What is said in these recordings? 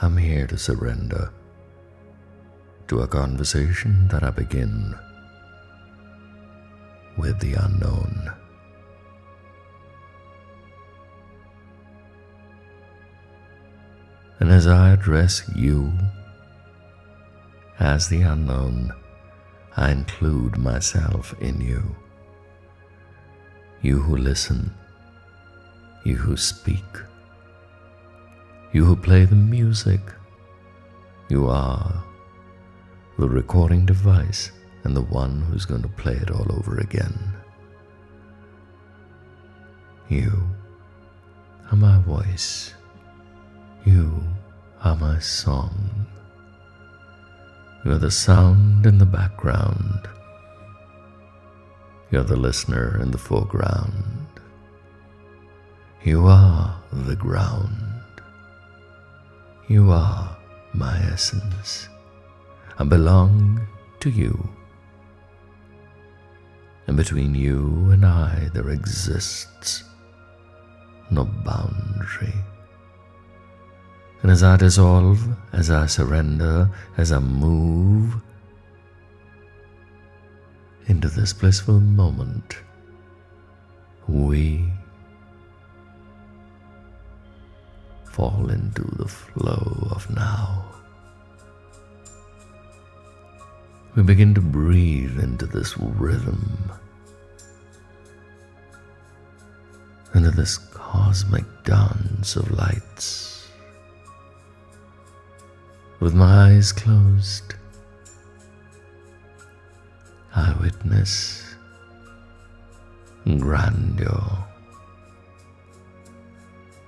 I'm here to surrender to a conversation that I begin with the unknown. And as I address you as the unknown, I include myself in you. You who listen, you who speak, you who play the music, you are the recording device and the one who's going to play it all over again. You are my voice. You are my song. You are the sound in the background. You are the listener in the foreground. You are the ground. You are my essence. I belong to you. And between you and I there exists no boundary. And as I dissolve, as I surrender, as I move into this blissful moment, we fall into the flow of now. We begin to breathe into this rhythm, into this cosmic dance of lights. With my eyes closed, I witness grandeur,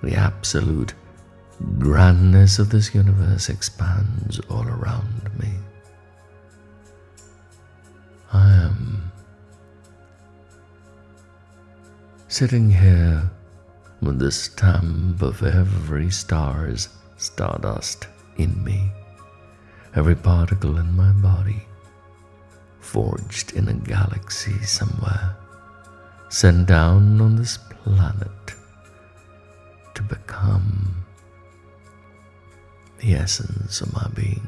the absolute grandness of this universe expands all around me. I am sitting here with the stamp of every star's stardust in me, every particle in my body, forged in a galaxy somewhere, sent down on this planet to become the essence of my being.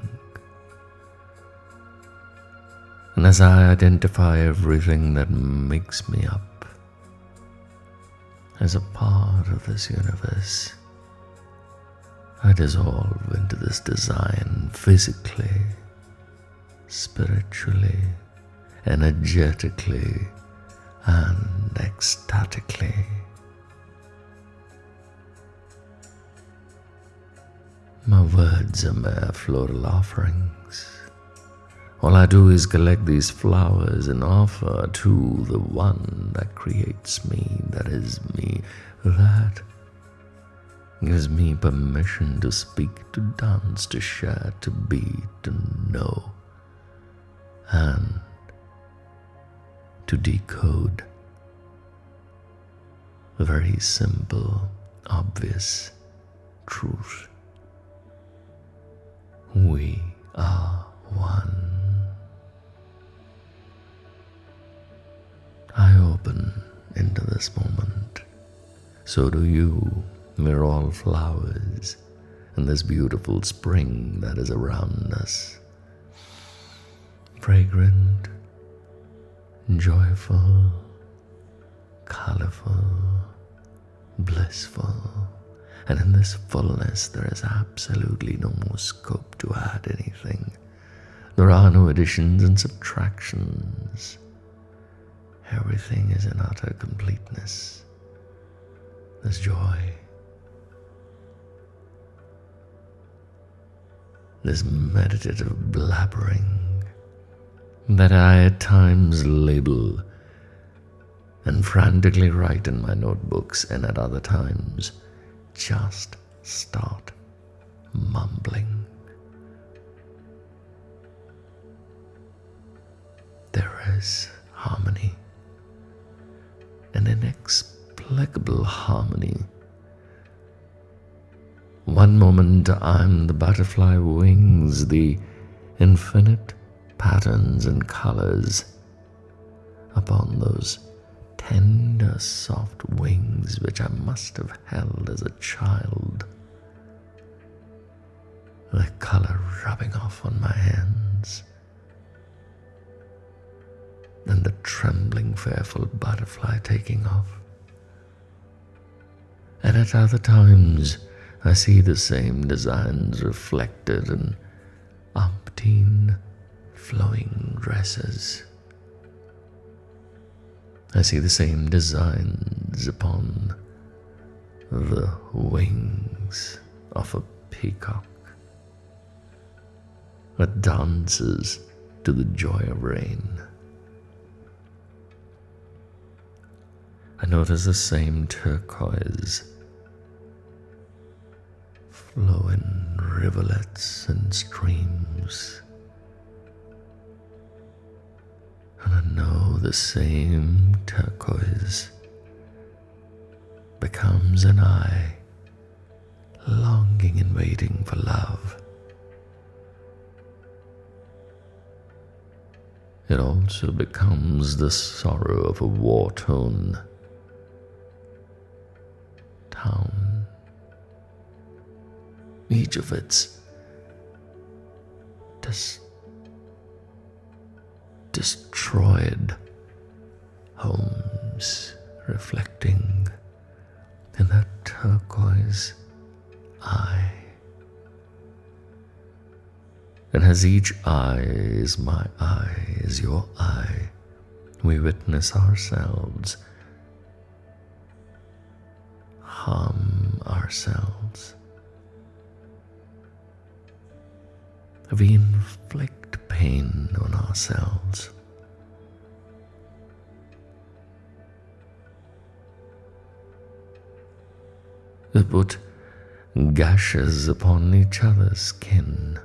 And as I identify everything that makes me up as a part of this universe, I dissolve into this design physically, spiritually, energetically, and ecstatically. My words are mere floral offerings. All I do is collect these flowers and offer to the one that creates me, that is me, that gives me permission to speak, to dance, to share, to be, to know, and to decode a very simple, obvious truth. We are one. I open into this moment. So do you. We're all flowers in this beautiful spring that is around us. Fragrant, joyful, colorful, blissful. And in this fullness there is absolutely no more scope to add anything. There are no additions and subtractions. Everything is in utter completeness. There's joy. This meditative blabbering that I at times label and frantically write in my notebooks, and at other times just start mumbling. There is harmony, an inexplicable harmony. One moment I'm the butterfly wings, the infinite patterns and colors upon those tender, soft wings which I must have held as a child. the color rubbing off on my hands, and the trembling, fearful butterfly taking off. And at other times, I see the same designs reflected in umpteen flowing dresses. I see the same designs upon the wings of a peacock that dances to the joy of rain. I notice the same turquoise flow in rivulets and streams, and I know the same turquoise becomes an eye, longing and waiting for love. It also becomes the sorrow of a war-torn town. Each of its destroyed homes reflecting in that turquoise eye. And as each eye is my eye, is your eye, we witness ourselves harm ourselves. We inflict pain on ourselves. We put gashes upon each other's skin.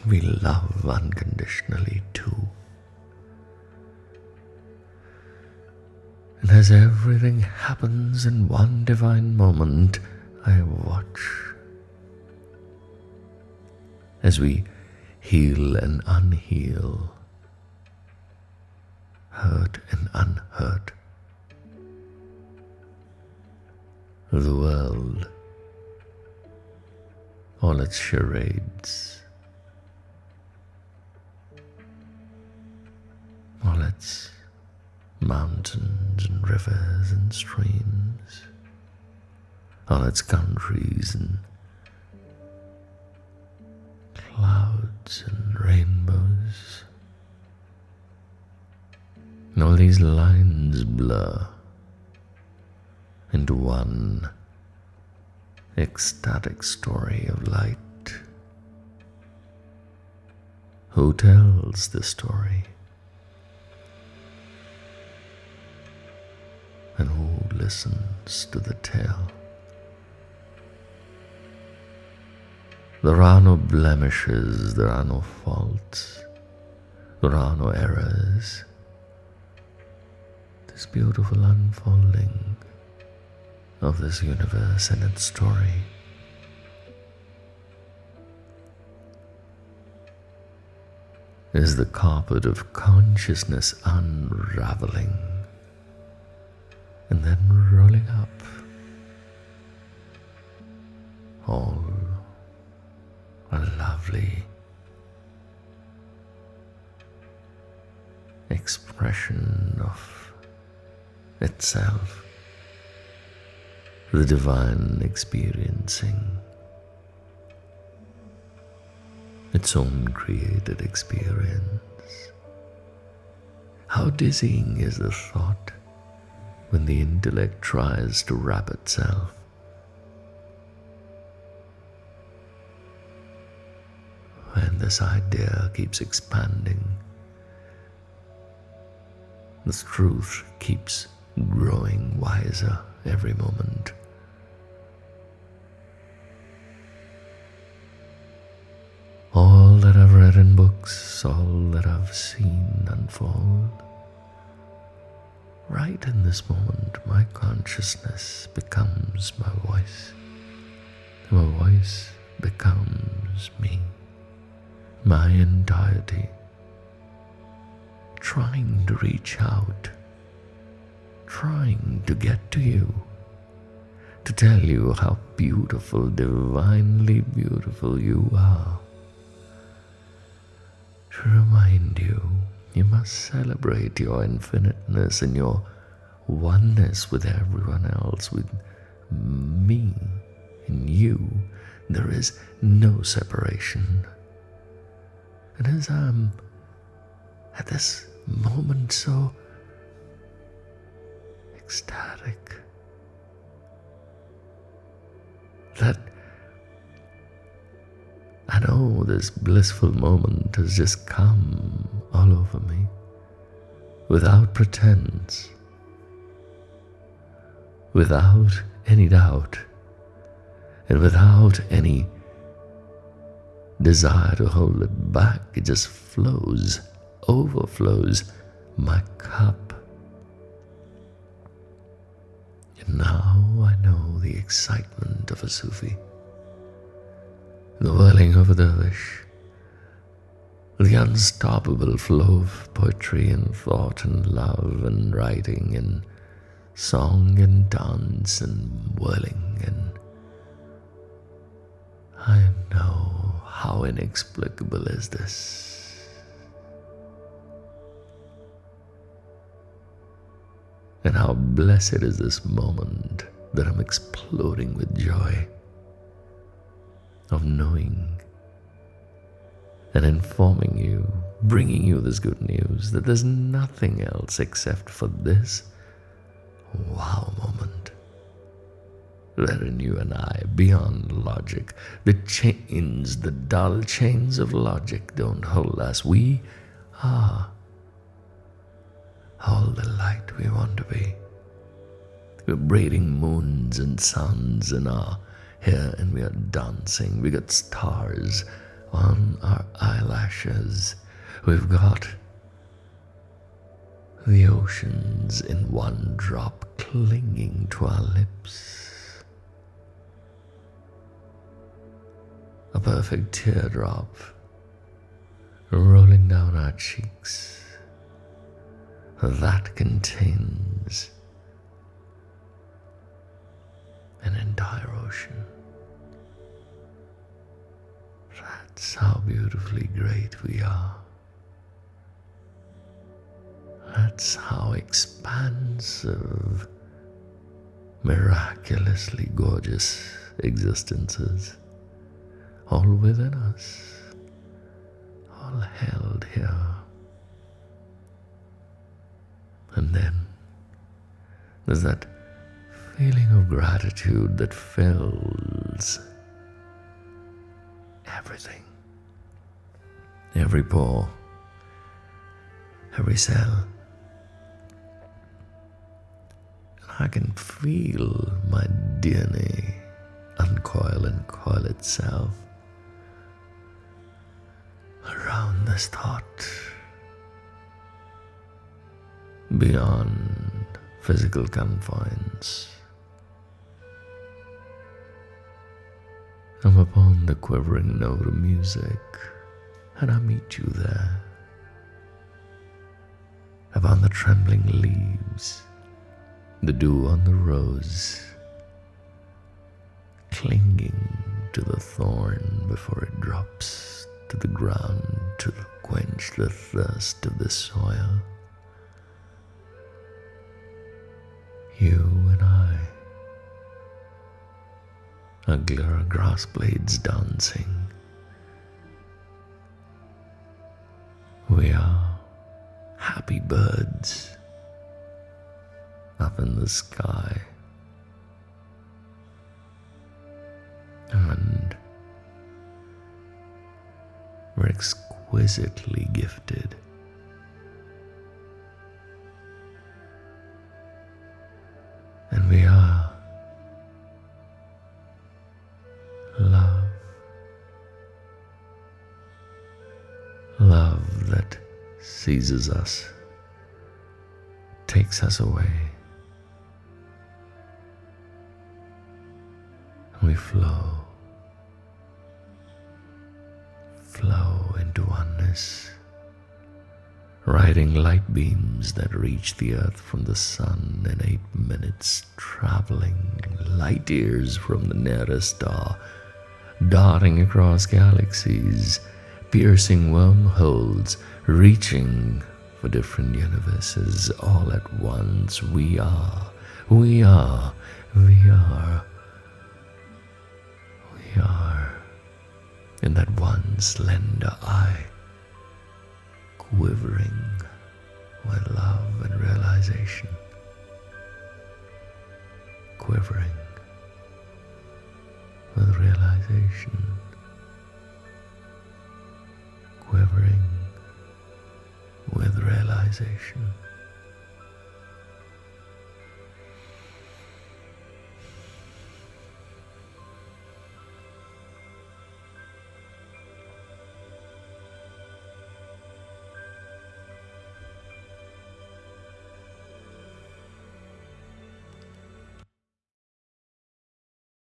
We love unconditionally too. And as everything happens in one divine moment, I watch as we heal and unheal, hurt and unhurt. The world, all its charades, all its mountains and rivers and streams, all its countries and clouds and rainbows, and all these lines blur into one ecstatic story of light. Who tells the story? And who listens to the tale? There are no blemishes, there are no faults, there are no errors. This beautiful unfolding of this universe and its story is the carpet of consciousness unraveling and then rolling up, all a lovely expression of itself, the divine experiencing its own created experience. How dizzying is the thought when the intellect tries to wrap itself. When this idea keeps expanding, the truth keeps growing wiser every moment. All that I've read in books, all that I've seen unfold, right in this moment, my consciousness becomes my voice. My voice becomes me, my entirety, trying to reach out, trying to get to you, to tell you how beautiful, divinely beautiful you are. To remind you, you must celebrate your infiniteness and your oneness with everyone else, with me and you. There is no separation. And as I'm at this moment so ecstatic that I know this blissful moment has just come all over me without pretense, without any doubt, and without any desire to hold it back. It just flows, overflows my cup. And now I know the excitement of a Sufi, the whirling of a dervish, the unstoppable flow of poetry and thought and love and writing and song and dance and whirling, and I know how inexplicable is this, and how blessed is this moment that I'm exploding with joy of knowing and informing you, bringing you this good news that there's nothing else except for this wow moment, wherein you and I, beyond logic, the chains, the dull chains of logic don't hold us. We are all the light we want to be. We're braiding moons and suns in our hair, and we are dancing. We got stars on our eyelashes. We've got the oceans in one drop clinging to our lips. A perfect teardrop rolling down our cheeks that contains an entire ocean. That's how beautifully great we are. That's how expansive, miraculously gorgeous existences, all within us, all held here. And then there's that feeling of gratitude that fills everything, every pore, every cell. I can feel my DNA uncoil and coil itself around this thought, beyond physical confines. I'm upon the quivering note of music, and I meet you there. Upon the trembling leaves, the dew on the rose, clinging to the thorn before it drops to the ground to quench the thirst of the soil. You and I are grass blades dancing. We are happy birds up in the sky, and we're exquisitely gifted. And we are love, love that seizes us, takes us away. We flow into oneness riding light beams that reach the earth from the sun in 8 minutes, traveling light years from the nearest star, darting across galaxies, piercing wormholes, reaching for different universes all at once. We are in that one slender eye, quivering with love and realization, quivering with realization, quivering with realization.